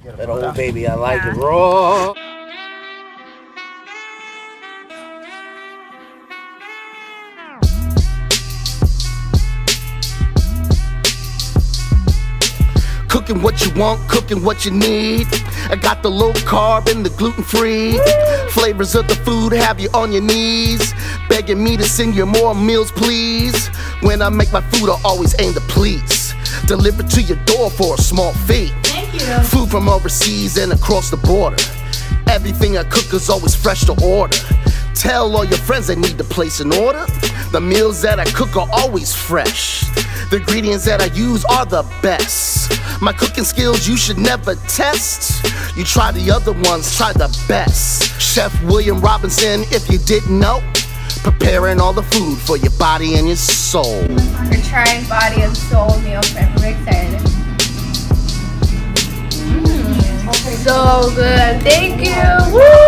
That old baby, I like it raw. Cooking what you want, cooking what you need. I got the low carb and the gluten free. Flavors of the food have you on your knees, begging me to send you more meals, please. When I make my food, I always aim to please. Delivered to your door for a small fee. Thank you. Food from overseas and across the border. Everything I cook is always fresh to order. Tell all your friends they need to place an order. The meals that I cook are always fresh. The ingredients that I use are the best. My cooking skills you should never test. You try the other ones, try the best. Chef William Robinson, if you didn't know, preparing all the food for your body and your soul. We're trying body and soul meal prep. I'm very excited. So good. Thank you. Woo!